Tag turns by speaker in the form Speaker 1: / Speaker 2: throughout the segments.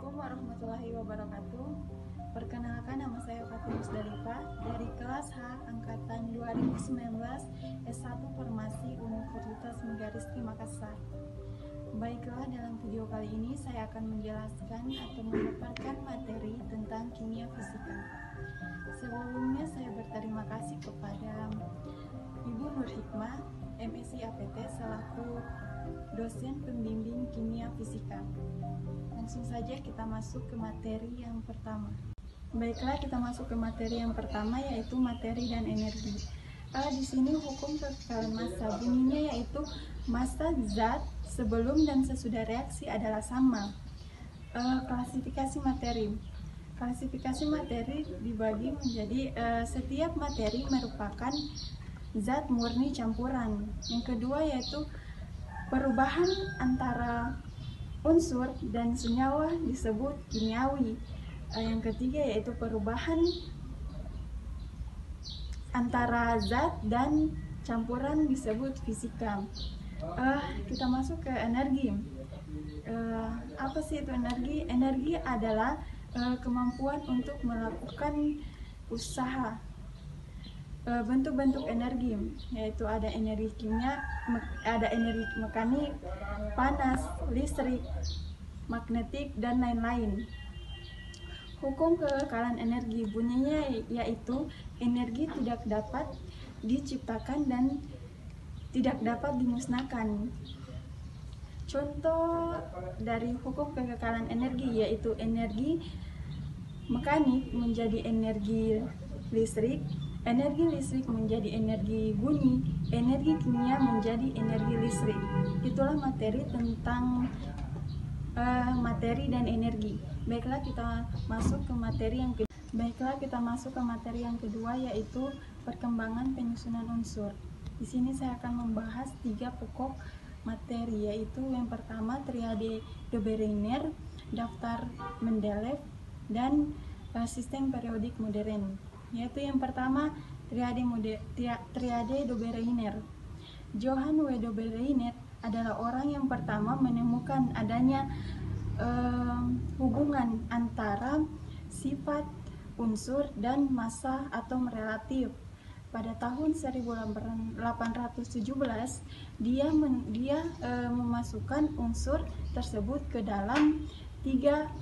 Speaker 1: Assalamualaikum warahmatullahi wabarakatuh. Perkenalkan, nama saya Fatimah Musdalifah dari kelas H angkatan 2019 S1 Farmasi Universitas Megaristi Makassar. Baiklah, dalam video kali ini saya akan menjelaskan atau memaparkan materi tentang kimia fisika. Sebelumnya saya berterima kasih kepada Ibu Nur Hikmah, MSc APT selaku dosen pembimbing kimia fisika. Langsung saja kita masuk ke materi yang pertama. Baiklah, kita masuk ke materi yang pertama, yaitu materi dan energi. Di sini hukum kekekalan massa bunyinya yaitu massa zat sebelum dan sesudah reaksi adalah sama. Klasifikasi materi. Klasifikasi materi dibagi menjadi setiap materi merupakan zat murni campuran. Yang kedua yaitu perubahan antara unsur dan senyawa disebut kimiawi. Yang ketiga yaitu perubahan antara zat dan campuran disebut fisika. Kita masuk ke energi. Apa sih itu energi? Energi adalah kemampuan untuk melakukan usaha. Bentuk-bentuk energi yaitu ada energi kimia, ada energi mekanik, panas, listrik, magnetik, dan lain-lain. Hukum kekekalan energi bunyinya yaitu energi tidak dapat diciptakan dan tidak dapat dimusnahkan. Contoh dari hukum kekekalan energi yaitu energi mekanik menjadi energi listrik, energi listrik menjadi energi bunyi, energi kimia menjadi energi listrik. Itulah materi tentang materi dan energi. Baiklah, kita masuk ke materi yang kedua yaitu perkembangan penyusunan unsur. Di sini saya akan membahas 3 pokok materi, yaitu yang pertama triade de Bereiner, daftar Mendeleev, dan sistem periodik modern. Yaitu yang pertama triade de Bereiner. Johann W. de Bereiner adalah orang yang pertama menemukan adanya hubungan antara sifat unsur dan massa atom relatif. Pada tahun 1817 dia memasukkan unsur tersebut ke dalam tiga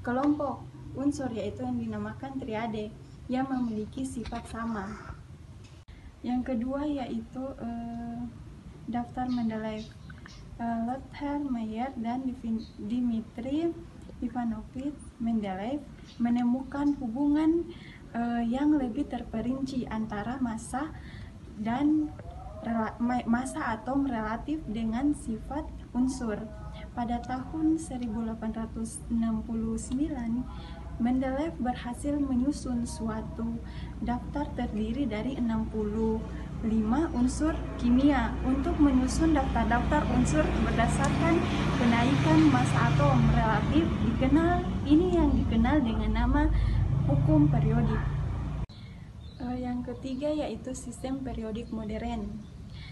Speaker 1: kelompok unsur, yaitu yang dinamakan triade yang memiliki sifat sama. Yang kedua yaitu daftar Mendeleev. Lothar Meyer dan Dmitri Ivanovich Mendeleev menemukan hubungan yang lebih terperinci antara massa dan massa atom relatif dengan sifat unsur. Pada tahun 1869 Mendeleev berhasil menyusun suatu daftar terdiri dari 65 unsur kimia. Untuk menyusun daftar unsur berdasarkan kenaikan massa atom relatif yang dikenal dengan nama hukum periodik. Yang ketiga yaitu sistem periodik modern.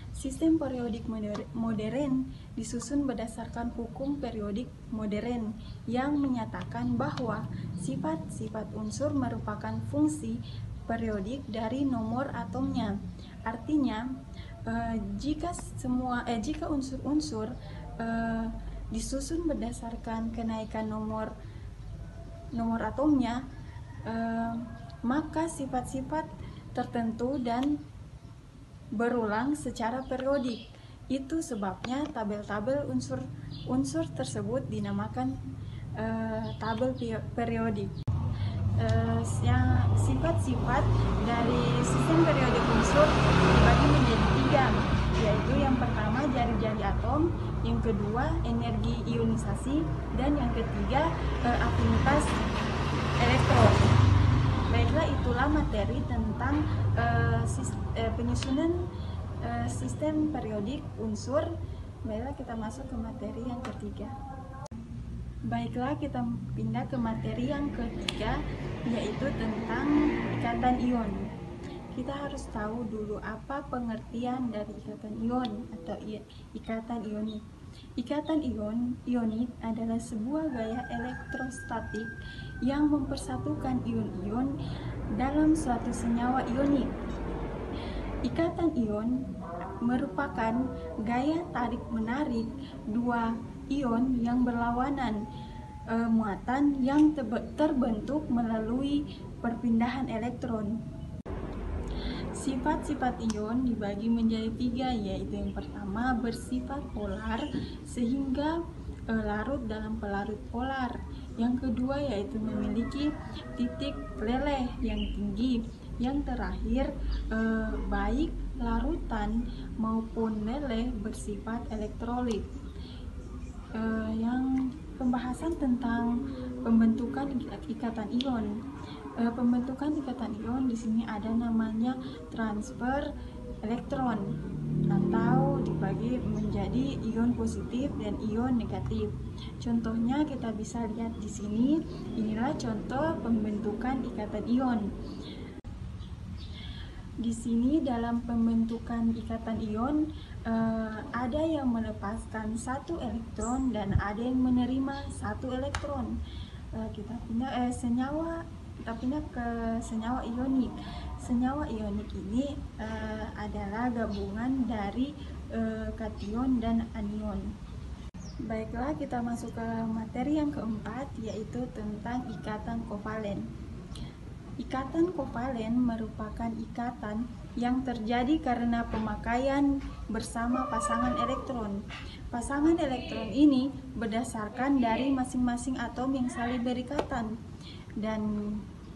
Speaker 1: Sistem periodik modern disusun berdasarkan hukum periodik modern yang menyatakan bahwa sifat-sifat unsur merupakan fungsi periodik dari nomor atomnya. Artinya, jika unsur-unsur disusun berdasarkan kenaikan nomor atomnya, maka sifat-sifat tertentu dan berulang secara periodik. Itu sebabnya tabel-tabel unsur tersebut dinamakan tabel periodik. Sifat-sifat dari sistem periodik unsur dibagi menjadi 3, yaitu yang pertama jari-jari atom, yang kedua energi ionisasi, dan yang ketiga afinitas elektron. Baiklah, itulah materi tentang penyusunan sistem periodik unsur. Baiklah, kita masuk ke materi yang ketiga. Baiklah, kita pindah ke materi yang ketiga, yaitu tentang ikatan ion. Kita harus tahu dulu apa pengertian dari ikatan ion atau ikatan ionik. Ikatan ionik adalah sebuah gaya elektrostatik yang mempersatukan ion-ion dalam suatu senyawa ionik. Ikatan ion merupakan gaya tarik-menarik dua ion yang berlawanan muatan yang terbentuk melalui perpindahan elektron. Sifat-sifat ion dibagi menjadi tiga, yaitu yang pertama bersifat polar sehingga larut dalam pelarut polar. Yang kedua yaitu memiliki titik leleh yang tinggi. Yang terakhir baik larutan maupun leleh bersifat elektrolit. Yang pembahasan tentang pembentukan ikatan ion. Pembentukan ikatan ion di sini ada namanya transfer elektron atau dibagi menjadi ion positif dan ion negatif. Contohnya kita bisa lihat di sini. Inilah contoh pembentukan ikatan ion. Di sini dalam pembentukan ikatan ion ada yang melepaskan satu elektron dan ada yang menerima satu elektron. Kita pindah ke senyawa ionik. Senyawa ionik ini adalah gabungan dari kation dan anion. Baiklah, kita masuk ke materi yang keempat, yaitu tentang ikatan kovalen. Ikatan kovalen merupakan ikatan yang terjadi karena pemakaian bersama pasangan elektron. Pasangan elektron ini berdasarkan dari masing-masing atom yang saling berikatan, dan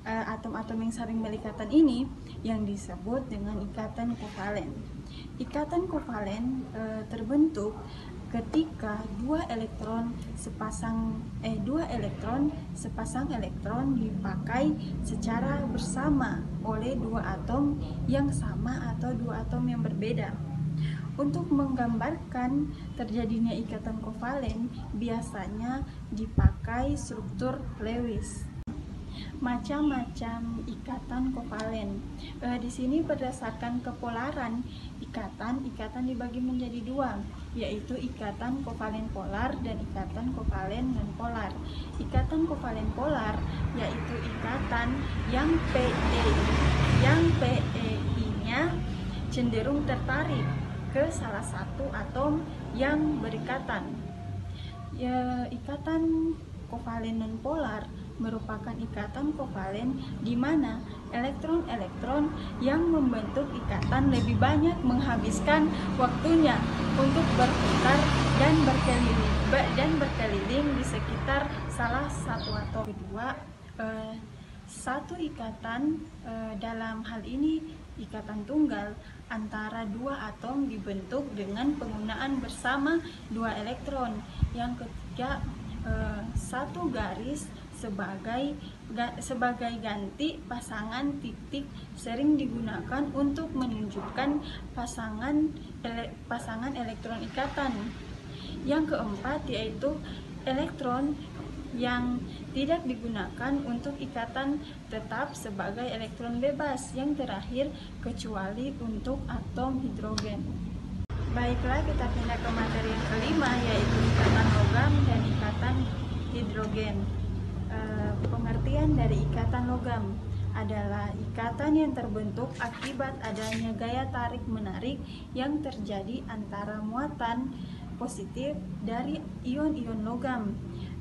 Speaker 1: atom-atom yang saling berikatan ini yang disebut dengan ikatan kovalen. Ikatan kovalen terbentuk ketika dua elektron sepasang elektron dipakai secara bersama oleh dua atom yang sama atau dua atom yang berbeda. Untuk menggambarkan terjadinya ikatan kovalen biasanya dipakai struktur Lewis. Macam-macam ikatan kovalen. Di sini berdasarkan kepolaran ikatan dibagi menjadi dua, yaitu ikatan kovalen polar dan ikatan kovalen nonpolar. Ikatan kovalen polar yaitu ikatan yang PeI-nya cenderung tertarik ke salah satu atom yang berikatan. Ikatan kovalen nonpolar merupakan ikatan kovalen di mana elektron-elektron yang membentuk ikatan lebih banyak menghabiskan waktunya untuk berputar dan berkeliling di sekitar salah satu atom. Kedua, satu ikatan dalam hal ini ikatan tunggal antara dua atom dibentuk dengan penggunaan bersama dua elektron. Yang ketiga, satu garis sebagai ganti pasangan titik sering digunakan untuk menunjukkan pasangan elektron ikatan. Yang keempat yaitu elektron yang tidak digunakan untuk ikatan tetap sebagai elektron bebas. Yang terakhir, kecuali untuk atom hidrogen. Baiklah, kita pindah ke materi yang kelima, yaitu ikatan logam dan ikatan hidrogen. Pengertian dari ikatan logam adalah ikatan yang terbentuk akibat adanya gaya tarik-menarik yang terjadi antara muatan positif dari ion-ion logam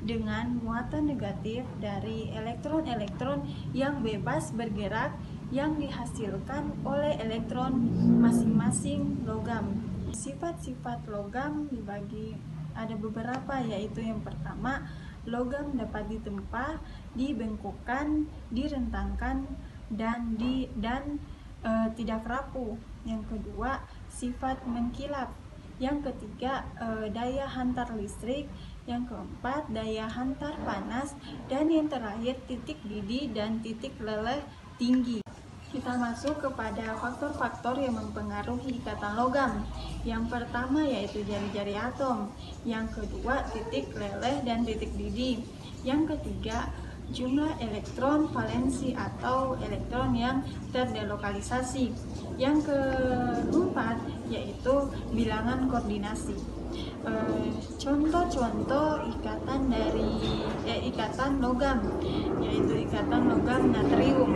Speaker 1: dengan muatan negatif dari elektron-elektron yang bebas bergerak yang dihasilkan oleh elektron masing-masing logam. Sifat-sifat logam dibagi ada beberapa, yaitu yang pertama, logam dapat ditempa, dibengkokkan, direntangkan, dan tidak rapuh. Yang kedua, sifat mengkilap. Yang ketiga, daya hantar listrik. Yang keempat, daya hantar panas. Dan yang terakhir, titik didih dan titik leleh tinggi. Kita masuk kepada faktor-faktor yang mempengaruhi ikatan logam. Yang pertama yaitu jari-jari atom. Yang kedua, titik leleh dan titik didih. Yang ketiga, jumlah elektron valensi atau elektron yang terdelokalisasi. Yang keempat yaitu bilangan koordinasi. Contoh-contoh ikatan logam, yaitu ikatan logam natrium.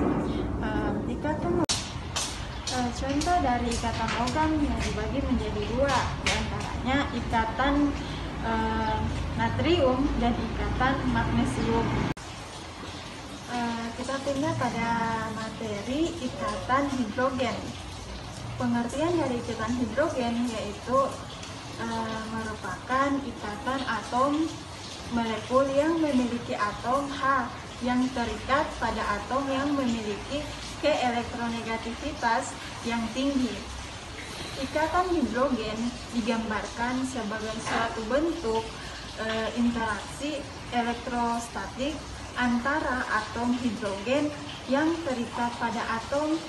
Speaker 1: Contoh dari ikatan logam yang dibagi menjadi dua, diantaranya ikatan natrium dan ikatan magnesium. Kita pindah pada materi ikatan hidrogen. Pengertian dari ikatan hidrogen yaitu merupakan ikatan atom molekul yang memiliki atom H yang terikat pada atom yang memiliki keelektronegativitas yang tinggi. Ikatan hidrogen digambarkan sebagai suatu bentuk interaksi elektrostatik antara atom hidrogen yang terikat pada atom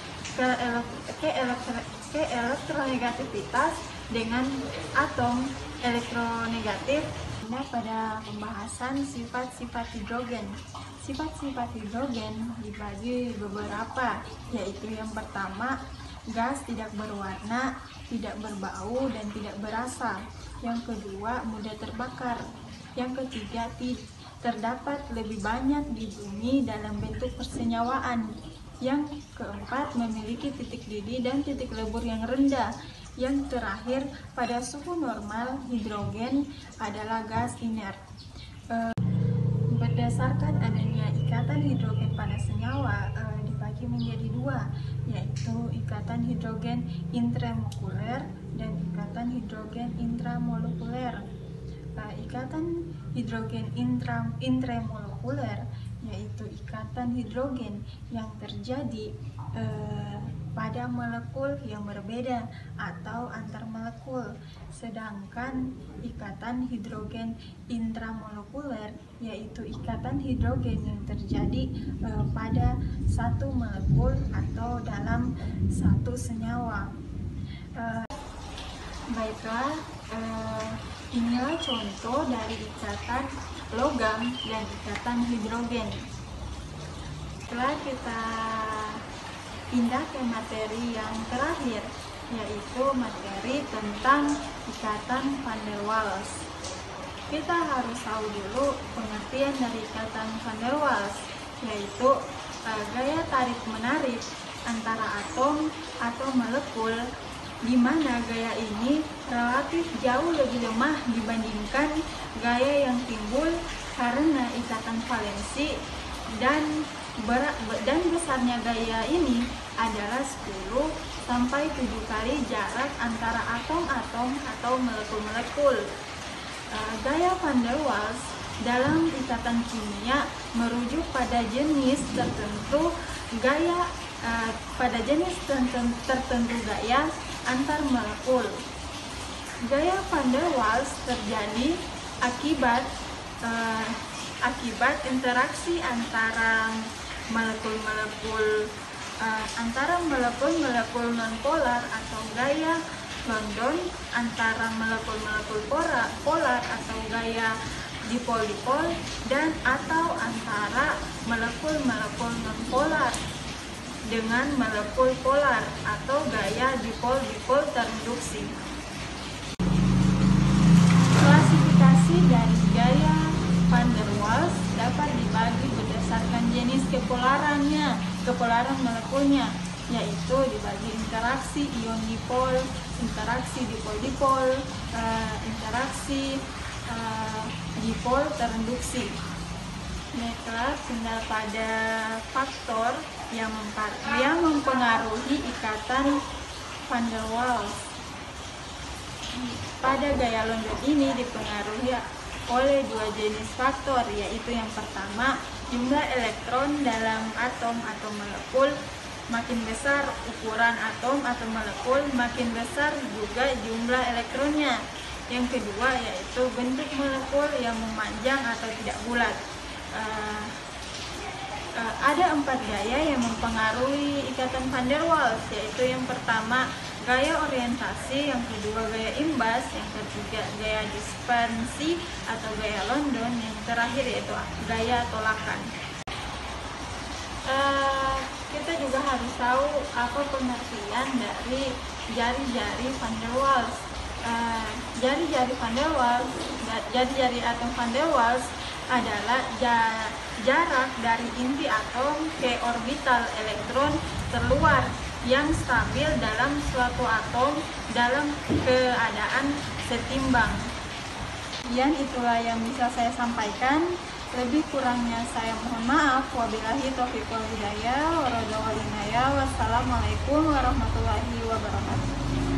Speaker 1: keelektronegativitas dengan atom elektronegatif. Pada pembahasan sifat-sifat hidrogen. Sifat-sifat hidrogen dibagi beberapa, yaitu yang pertama, gas tidak berwarna, tidak berbau, dan tidak berasa. Yang kedua, mudah terbakar. Yang ketiga, terdapat lebih banyak di bumi dalam bentuk persenyawaan. Yang keempat, memiliki titik didih dan titik lebur yang rendah. Yang terakhir, pada suhu normal, hidrogen adalah gas inert. Berdasarkan adanya ikatan hidrogen pada senyawa dibagi menjadi dua, yaitu ikatan hidrogen intramolecular dan ikatan hidrogen intramolekuler. Ikatan hidrogen intramolekuler yaitu ikatan hidrogen yang terjadi pada molekul yang berbeda atau antar molekul. Sedangkan ikatan hidrogen intramolekuler yaitu ikatan hidrogen yang terjadi pada satu molekul atau dalam satu senyawa. Baiklah, inilah contoh dari ikatan logam dan ikatan hidrogen. Setelah kita pindah ke materi yang terakhir, yaitu materi tentang ikatan van der Waals. Kita harus tahu dulu pengertian dari ikatan van der Waals, yaitu gaya tarik-menarik antara atom atau molekul, di mana gaya ini relatif jauh lebih lemah dibandingkan gaya yang timbul karena ikatan valensi, dan besarnya gaya ini adalah 10 sampai 7 kali jarak antara atom-atom atau molekul-molekul. Gaya van der Waals dalam ikatan kimia merujuk pada jenis tertentu gaya gaya antar molekul. Gaya van der Waals terjadi akibat interaksi antara molekul-molekul nonpolar atau gaya London, antara molekul-molekul polar atau gaya dipol-dipol, dan atau antara molekul-molekul nonpolar dengan molekul polar atau gaya dipol-dipol terreduksi. Klasifikasi dari gaya van der Waals dapat dibagi berdasarkan jenis kepolaran molekulnya, yaitu dibagi interaksi ion dipol, interaksi dipol-dipol, interaksi dipol terreduksi. Baiklah, tinggal pada faktor yang mempengaruhi ikatan van der Waals. Pada gaya London ini dipengaruhi oleh dua jenis faktor, yaitu yang pertama, jumlah elektron dalam atom atau molekul. Makin besar ukuran atom atau molekul, makin besar juga jumlah elektronnya. Yang kedua yaitu bentuk molekul yang memanjang atau tidak bulat. Ada 4 gaya yang mempengaruhi ikatan van der Waals, yaitu yang pertama gaya orientasi, yang kedua gaya imbas, yang ketiga gaya dispersi atau gaya London, yang terakhir yaitu gaya tolakan. Kita juga harus tahu apa pengertian dari jari-jari van der Waals. Jari-jari Van der Waals, jari-jari atom Van der Waals adalah jarak dari inti atom ke orbital elektron terluar yang stabil dalam suatu atom dalam keadaan setimbang. Itulah yang bisa saya sampaikan. Lebih kurangnya saya mohon maaf. Wabillahi taufiq wal hidayah. Wassalamualaikum warahmatullahi wabarakatuh.